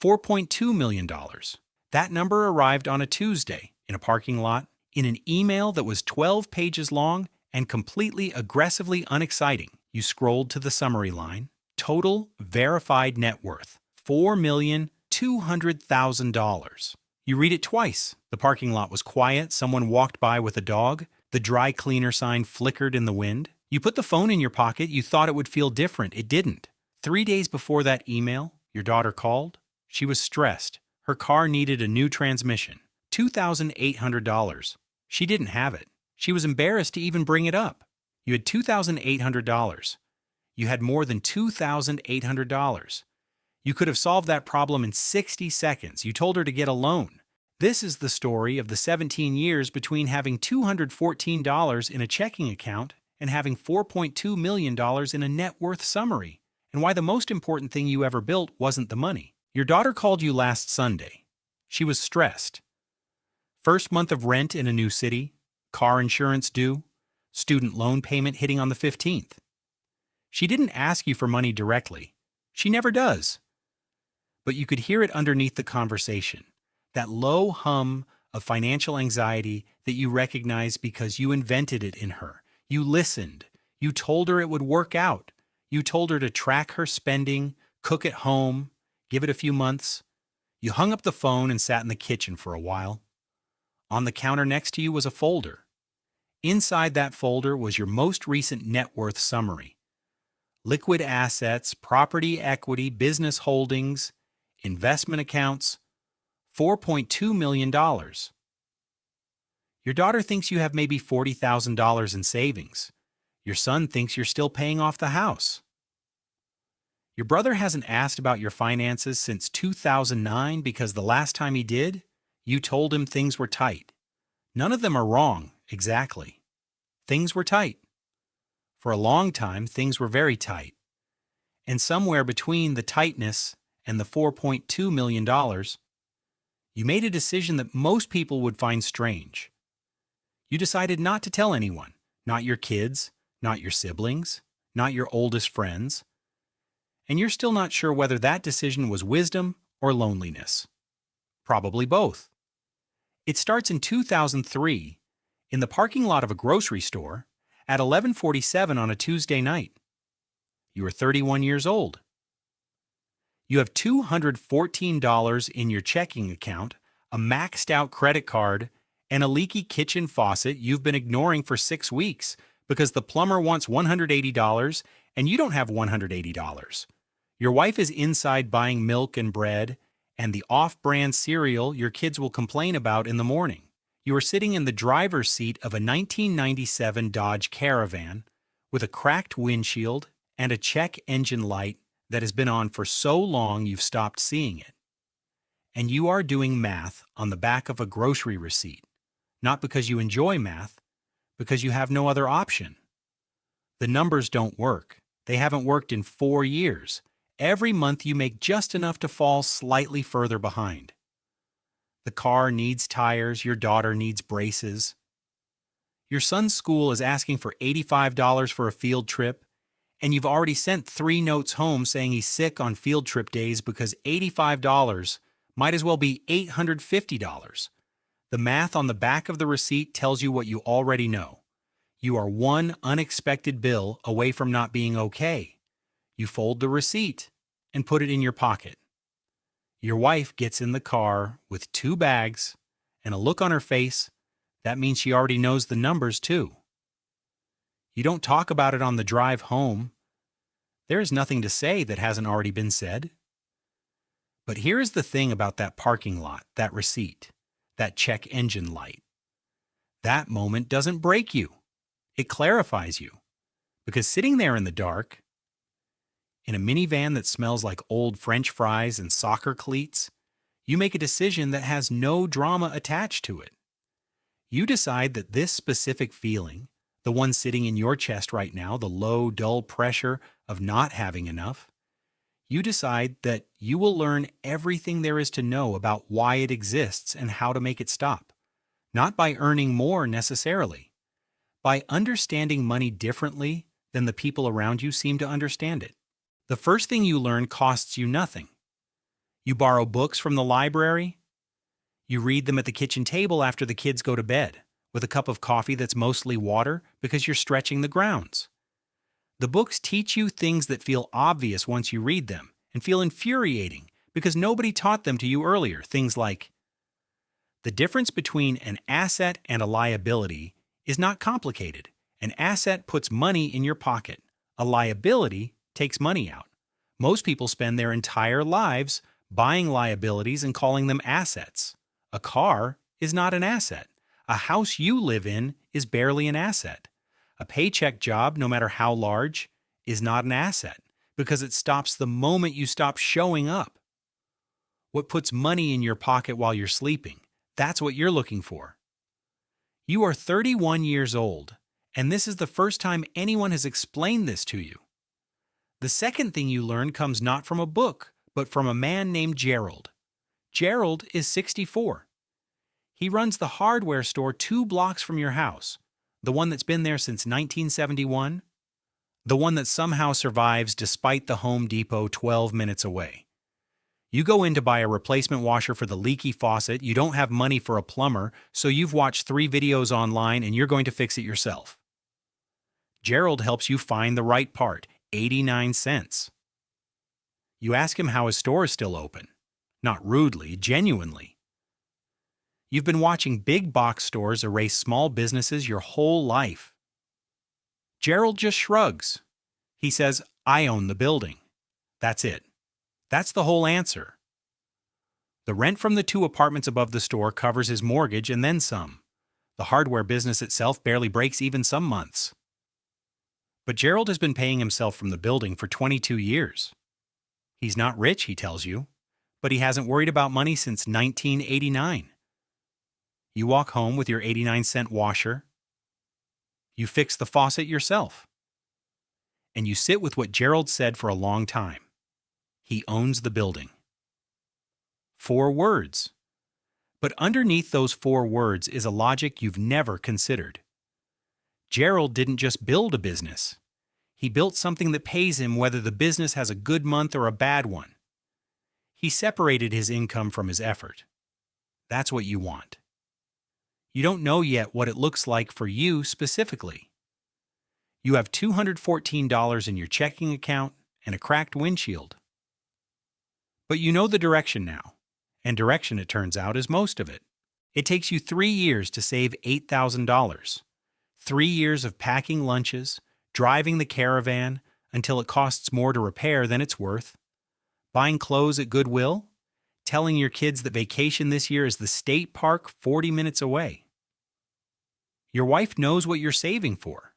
$4.2 million. That number arrived on a Tuesday in a parking lot in an email that was 12 pages long and completely aggressively unexciting. You scrolled to the summary line. Total verified net worth, $4,200,000. You read it twice. The parking lot was quiet. Someone walked by with a dog. The dry cleaner sign flickered in the wind. You put the phone in your pocket. You thought it would feel different. It didn't. 3 days before that email, your daughter called. She was stressed. Her car needed a new transmission. $2,800. She didn't have it. She was embarrassed to even bring it up. You had $2,800. You had more than $2,800. You could have solved that problem in 60 seconds. You told her to get a loan. This is the story of the 17 years between having $214 in a checking account and having $4.2 million in a net worth summary, and why the most important thing you ever built wasn't the money. Your daughter called you last Sunday. She was stressed. First month of rent in a new city, car insurance due, student loan payment hitting on the 15th. She didn't ask you for money directly. She never does. But you could hear it underneath the conversation, that low hum of financial anxiety that you recognize because you invented it in her. You listened. You told her it would work out. You told her to track her spending, cook at home, give it a few months. You hung up the phone and sat in the kitchen for a while. On the counter next to you was a folder. Inside that folder was your most recent net worth summary. Liquid assets, property equity, business holdings, investment accounts, $4.2 million. Your daughter thinks you have maybe $40,000 in savings. Your son thinks you're still paying off the house. Your brother hasn't asked about your finances since 2009 because the last time he did, you told him things were tight. None of them are wrong, exactly. Things were tight. For a long time, things were very tight. And somewhere between the tightness and the $4.2 million, you made a decision that most people would find strange. You decided not to tell anyone, not your kids, not your siblings, not your oldest friends. And you're still not sure whether that decision was wisdom or loneliness. Probably both. It starts in 2003 in the parking lot of a grocery store at 11:47 on a Tuesday night. You are 31 years old. You have $214 in your checking account, a maxed out credit card, and a leaky kitchen faucet you've been ignoring for 6 weeks because the plumber wants $180 and you don't have $180. Your wife is inside buying milk and bread and the off-brand cereal your kids will complain about in the morning. You are sitting in the driver's seat of a 1997 Dodge Caravan with a cracked windshield and a check engine light that has been on for so long you've stopped seeing it. And you are doing math on the back of a grocery receipt, not because you enjoy math, because you have no other option. The numbers don't work. They haven't worked in 4 years. Every month you make just enough to fall slightly further behind. The car needs tires, your daughter needs braces. Your son's school is asking for $85 for a field trip, and you've already sent 3 notes home saying he's sick on field trip days because $85 might as well be $850. The math on the back of the receipt tells you what you already know. You are one unexpected bill away from not being okay. You fold the receipt and put it in your pocket. Your wife gets in the car with 2 bags and a look on her face. That means she already knows the numbers too. You don't talk about it on the drive home. There is nothing to say that hasn't already been said. But here is the thing about that parking lot, that receipt, that check engine light. That moment doesn't break you. It clarifies you. Because sitting there in the dark, in a minivan that smells like old French fries and soccer cleats, you make a decision that has no drama attached to it. You decide that this specific feeling, the one sitting in your chest right now, the low, dull pressure of not having enough, you decide that you will learn everything there is to know about why it exists and how to make it stop. Not by earning more necessarily, by understanding money differently than the people around you seem to understand it. The first thing you learn costs you nothing. You borrow books from the library. You read them at the kitchen table after the kids go to bed, with a cup of coffee that's mostly water because you're stretching the grounds. The books teach you things that feel obvious once you read them and feel infuriating because nobody taught them to you earlier. Things like, the difference between an asset and a liability is not complicated. An asset puts money in your pocket. A liability takes money out. Most people spend their entire lives buying liabilities and calling them assets. A car is not an asset. A house you live in is barely an asset. A paycheck job, no matter how large, is not an asset because it stops the moment you stop showing up. What puts money in your pocket while you're sleeping? That's what you're looking for. You are 31 years old, and this is the first time anyone has explained this to you. The second thing you learn comes not from a book, but from a man named Gerald. Gerald is 64. He runs the hardware store 2 blocks from your house, the one that's been there since 1971, the one that somehow survives despite the Home Depot 12 minutes away. You go in to buy a replacement washer for the leaky faucet, you don't have money for a plumber, so you've watched 3 videos online and you're going to fix it yourself. Gerald helps you find the right part, 89 cents. You ask him how his store is still open. Not rudely, genuinely. You've been watching big box stores erase small businesses your whole life. Gerald just shrugs. He says, I own the building. That's it. That's the whole answer. The rent from the 2 apartments above the store covers his mortgage and then some. The hardware business itself barely breaks even some months. But Gerald has been paying himself from the building for 22 years. He's not rich, he tells you, but he hasn't worried about money since 1989. You walk home with your 89-cent washer. You fix the faucet yourself. And you sit with what Gerald said for a long time. He owns the building. 4 words. But underneath those 4 words is a logic you've never considered. Gerald didn't just build a business. He built something that pays him whether the business has a good month or a bad one. He separated his income from his effort. That's what you want. You don't know yet what it looks like for you specifically. You have $214 in your checking account and a cracked windshield. But you know the direction now, and direction, it turns out, is most of it. It takes you 3 years to save $8,000. 3 years of packing lunches, driving the caravan until it costs more to repair than it's worth, buying clothes at Goodwill, telling your kids that vacation this year is the state park 40 minutes away. Your wife knows what you're saving for.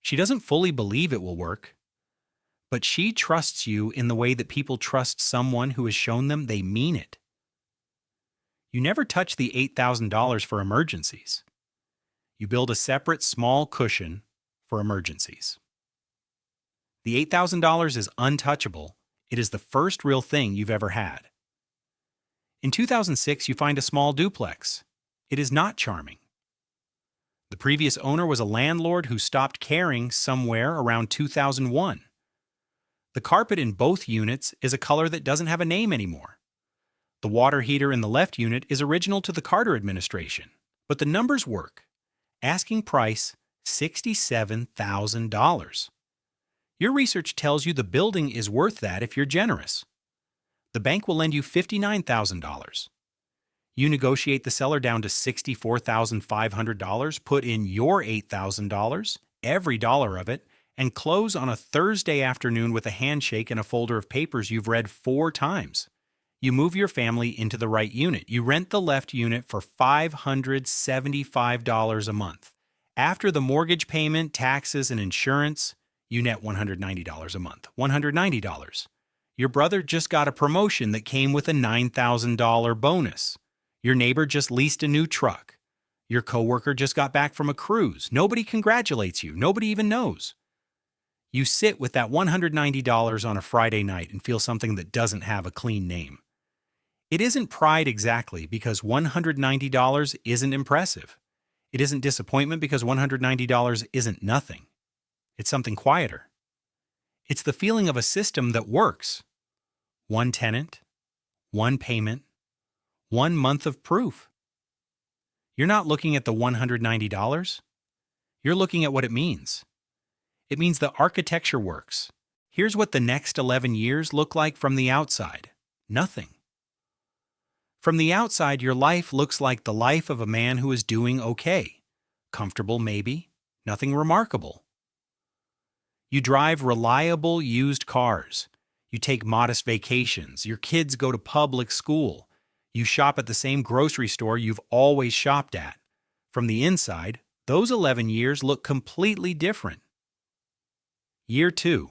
She doesn't fully believe it will work, but she trusts you in the way that people trust someone who has shown them they mean it. You never touch the $8,000 for emergencies. You build a separate small cushion for emergencies. The $8,000 is untouchable. It is the first real thing you've ever had. In 2006, you find a small duplex. It is not charming. The previous owner was a landlord who stopped caring somewhere around 2001. The carpet in both units is a color that doesn't have a name anymore. The water heater in the left unit is original to the Carter administration, but the numbers work. Asking price, $67,000. Your research tells you the building is worth that if you're generous. The bank will lend you $59,000. You negotiate the seller down to $64,500, put in your $8,000, every dollar of it, and close on a Thursday afternoon with a handshake and a folder of papers you've read 4 times. You move your family into the right unit. You rent the left unit for $575 a month. After the mortgage payment, taxes, and insurance, you net $190 a month. $190. Your brother just got a promotion that came with a $9,000 bonus. Your neighbor just leased a new truck. Your coworker just got back from a cruise. Nobody congratulates you. Nobody even knows. You sit with that $190 on a Friday night and feel something that doesn't have a clean name. It isn't pride exactly because $190 isn't impressive. It isn't disappointment because $190 isn't nothing. It's something quieter. It's the feeling of a system that works. one tenant, one payment, 1 month of proof. You're not looking at the $190. You're looking at what it means. It means the architecture works. Here's what the next 11 years look like from the outside. Nothing. From the outside, your life looks like the life of a man who is doing okay. Comfortable, maybe. Nothing remarkable. You drive reliable used cars. You take modest vacations. Your kids go to public school. You shop at the same grocery store you've always shopped at. From the inside, those 11 years look completely different. Year 2.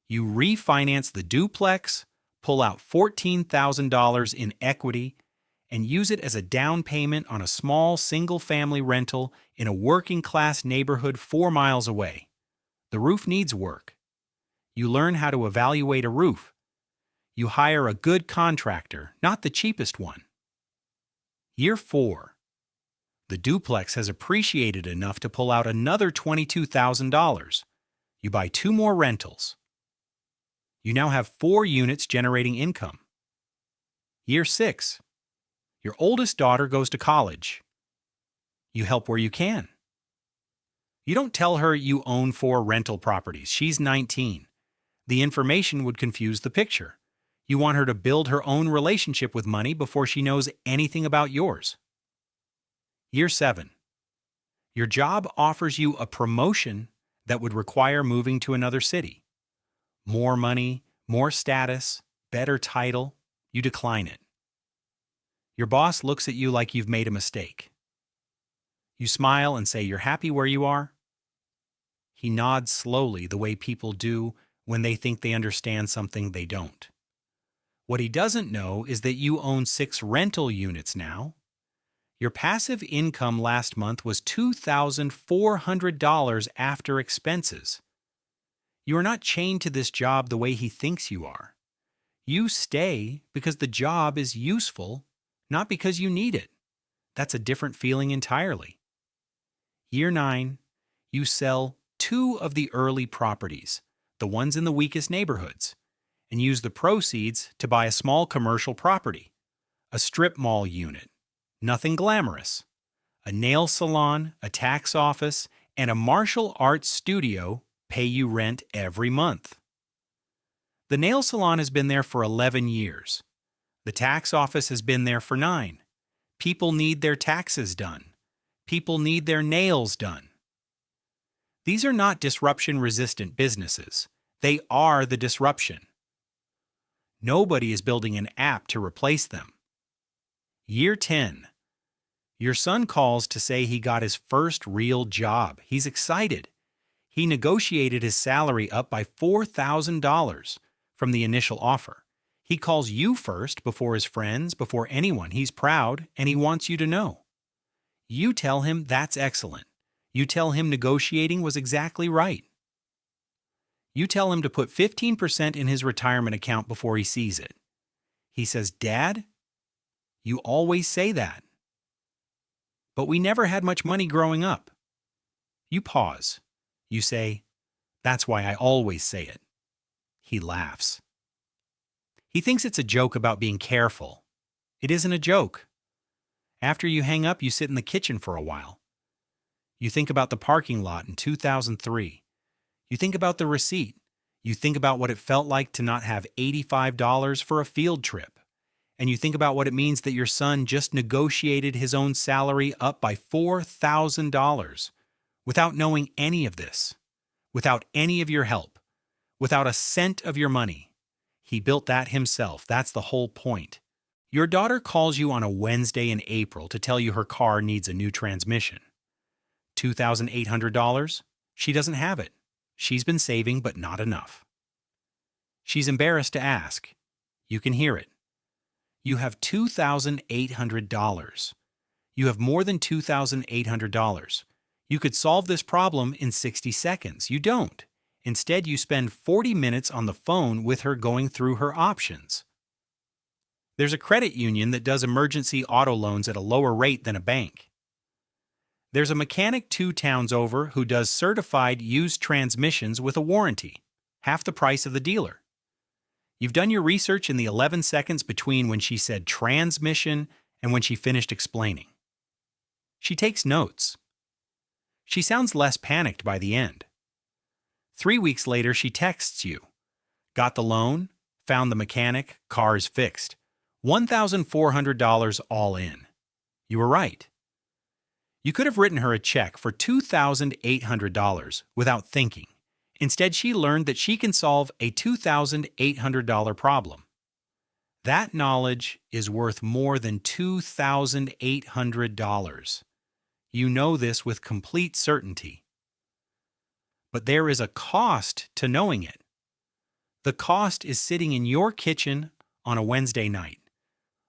You refinance the duplex, pull out $14,000 in equity, and use it as a down payment on a small single-family rental in a working-class neighborhood 4 miles away. The roof needs work. You learn how to evaluate a roof. You hire a good contractor, not the cheapest one. Year 4. The duplex has appreciated enough to pull out another $22,000. You buy 2 more rentals. You now have 4 units generating income. Year 6. Your oldest daughter goes to college. You help where you can. You don't tell her you own 4 rental properties. She's 19. The information would confuse the picture. You want her to build her own relationship with money before she knows anything about yours. Year 7. Your job offers you a promotion that would require moving to another city. More money, more status, better title. You decline it. Your boss looks at you like you've made a mistake. You smile and say you're happy where you are. He nods slowly the way people do when they think they understand something they don't. What he doesn't know is that you own 6 rental units now. Your passive income last month was $2,400 after expenses. You are not chained to this job the way he thinks you are. You stay because the job is useful, not because you need it. That's a different feeling entirely. Year 9, you sell 2 of the early properties, the ones in the weakest neighborhoods, and use the proceeds to buy a small commercial property, a strip mall unit, nothing glamorous, a nail salon, a tax office, and a martial arts studio pay you rent every month. The nail salon has been there for 11 years. The tax office has been there for 9. People need their taxes done. People need their nails done. These are not disruption-resistant businesses. They are the disruption. Nobody is building an app to replace them. Year 10. Your son calls to say he got his first real job. He's excited. He negotiated his salary up by $4,000 from the initial offer. He calls you first before his friends, before anyone. He's proud, and he wants you to know. You tell him that's excellent. You tell him negotiating was exactly right. You tell him to put 15% in his retirement account before he sees it. He says, "Dad, you always say that. But we never had much money growing up." You pause. You say, "That's why I always say it." He laughs. He thinks it's a joke about being careful. It isn't a joke. After you hang up, you sit in the kitchen for a while. You think about the parking lot in 2003. You think about the receipt. You think about what it felt like to not have $85 for a field trip. And you think about what it means that your son just negotiated his own salary up by $4,000 without knowing any of this, without any of your help, without a cent of your money. He built that himself. That's the whole point. Your daughter calls you on a Wednesday in April to tell you her car needs a new transmission. $2,800? She doesn't have it. She's been saving, but not enough. She's embarrassed to ask. You can hear it. You have $2,800. You have more than $2,800. You could solve this problem in 60 seconds. You don't. Instead, you spend 40 minutes on the phone with her going through her options. There's a credit union that does emergency auto loans at a lower rate than a bank. There's a mechanic 2 towns over who does certified used transmissions with a warranty, half the price of the dealer. You've done your research in the 11 seconds between when she said transmission and when she finished explaining. She takes notes. She sounds less panicked by the end. 3 weeks later, she texts you. Got the loan, found the mechanic, car is fixed. $1,400 all in. You were right. You could have written her a check for $2,800 without thinking. Instead, she learned that she can solve a $2,800 problem. That knowledge is worth more than $2,800. You know this with complete certainty. But there is a cost to knowing it. The cost is sitting in your kitchen on a Wednesday night,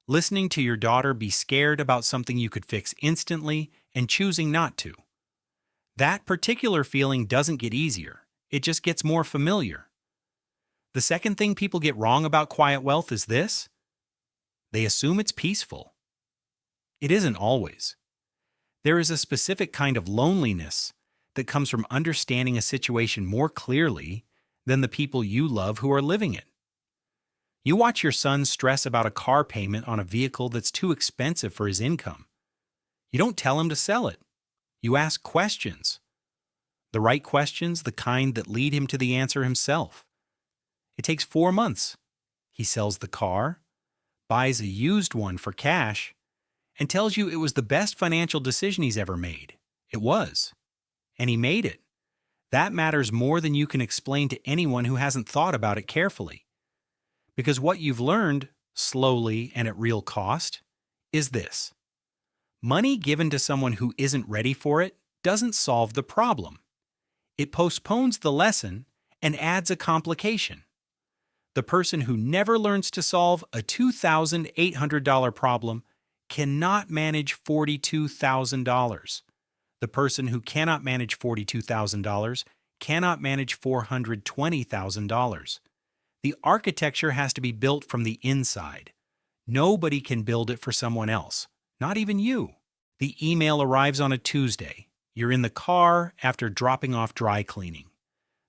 listening to your daughter be scared about something you could fix instantly and choosing not to. That particular feeling doesn't get easier. It just gets more familiar. The second thing people get wrong about quiet wealth is this: they assume it's peaceful. It isn't always. There is a specific kind of loneliness that comes from understanding a situation more clearly than the people you love who are living it. You watch your son stress about a car payment on a vehicle that's too expensive for his income. You don't tell him to sell it. You ask questions. The right questions, the kind that lead him to the answer himself. It takes 4 months. He sells the car, buys a used one for cash, and tells you it was the best financial decision he's ever made. It was. And he made it. That matters more than you can explain to anyone who hasn't thought about it carefully. Because what you've learned, slowly and at real cost, is this: money given to someone who isn't ready for it doesn't solve the problem. It postpones the lesson and adds a complication. The person who never learns to solve a $2,800 problem cannot manage $42,000. The person who cannot manage $42,000 cannot manage $420,000. The architecture has to be built from the inside. Nobody can build it for someone else, not even you. The email arrives on a Tuesday. You're in the car after dropping off dry cleaning.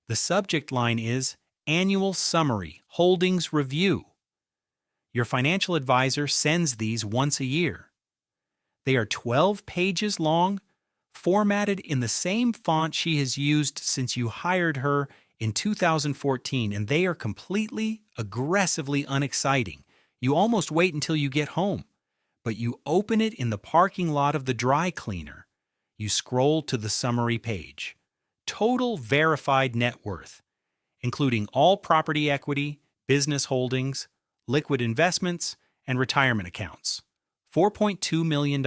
The subject line is Annual Summary, Holdings Review. Your financial advisor sends these once a year. They are 12 pages long, formatted in the same font she has used since you hired her in 2014, and they are completely, aggressively unexciting. You almost wait until you get home, but you open it in the parking lot of the dry cleaner. You scroll to the summary page. Total verified net worth, including all property equity, business holdings, liquid investments, and retirement accounts. $4.2 million.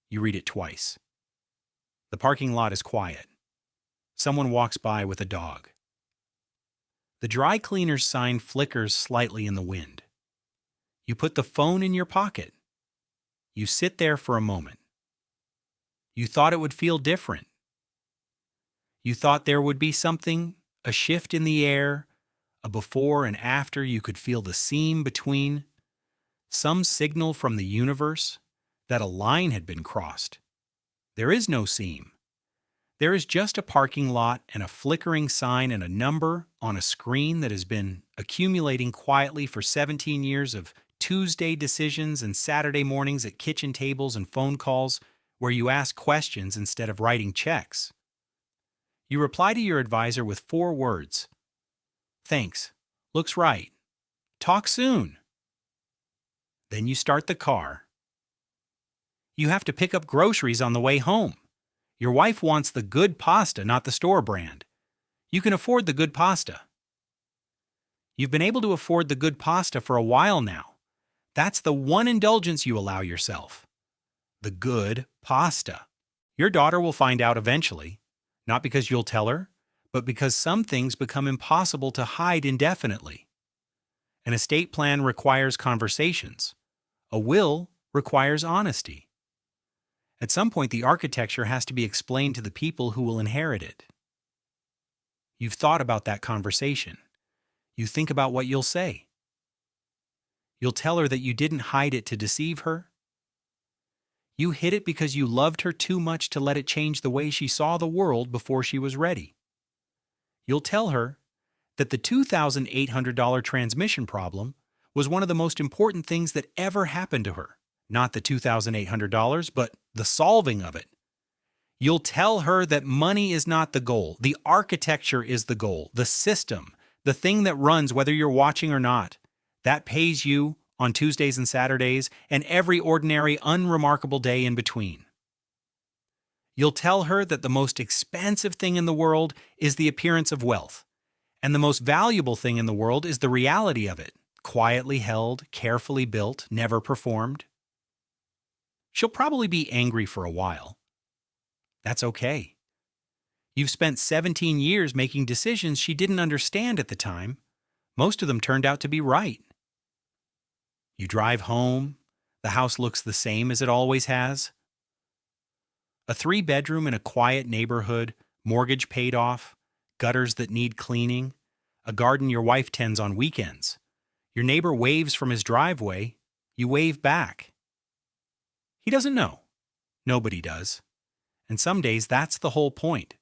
You read it twice. The parking lot is quiet. Someone walks by with a dog. The dry cleaner's sign flickers slightly in the wind. You put the phone in your pocket. You sit there for a moment. You thought it would feel different. You thought there would be something, a shift in the air, a before and after you could feel the seam between, some signal from the universe that a line had been crossed. There is no seam. There is just a parking lot and a flickering sign and a number on a screen that has been accumulating quietly for 17 years of Tuesday decisions and Saturday mornings at kitchen tables and phone calls where you ask questions instead of writing checks. You reply to your advisor with 4 words. Thanks. Looks right. Talk soon. Then you start the car. You have to pick up groceries on the way home. Your wife wants the good pasta, not the store brand. You can afford the good pasta. You've been able to afford the good pasta for a while now. That's the one indulgence you allow yourself. The good pasta. Your daughter will find out eventually, not because you'll tell her, but because some things become impossible to hide indefinitely. An estate plan requires conversations. A will requires honesty. At some point, the architecture has to be explained to the people who will inherit it. You've thought about that conversation. You think about what you'll say. You'll tell her that you didn't hide it to deceive her. You hid it because you loved her too much to let it change the way she saw the world before she was ready. You'll tell her that the $2,800 transmission problem was one of the most important things that ever happened to her. Not the $2,800, but the solving of it. You'll tell her that money is not the goal. The architecture is the goal, the system, the thing that runs whether you're watching or not. That pays you on Tuesdays and Saturdays and every ordinary, unremarkable day in between. You'll tell her that the most expensive thing in the world is the appearance of wealth, and the most valuable thing in the world is the reality of it, quietly held, carefully built, never performed. She'll probably be angry for a while. That's okay. You've spent 17 years making decisions she didn't understand at the time. Most of them turned out to be right. You drive home. The house looks the same as it always has. A 3-bedroom in a quiet neighborhood, mortgage paid off, gutters that need cleaning, a garden your wife tends on weekends. Your neighbor waves from his driveway. You wave back. He doesn't know. Nobody does. And some days that's the whole point.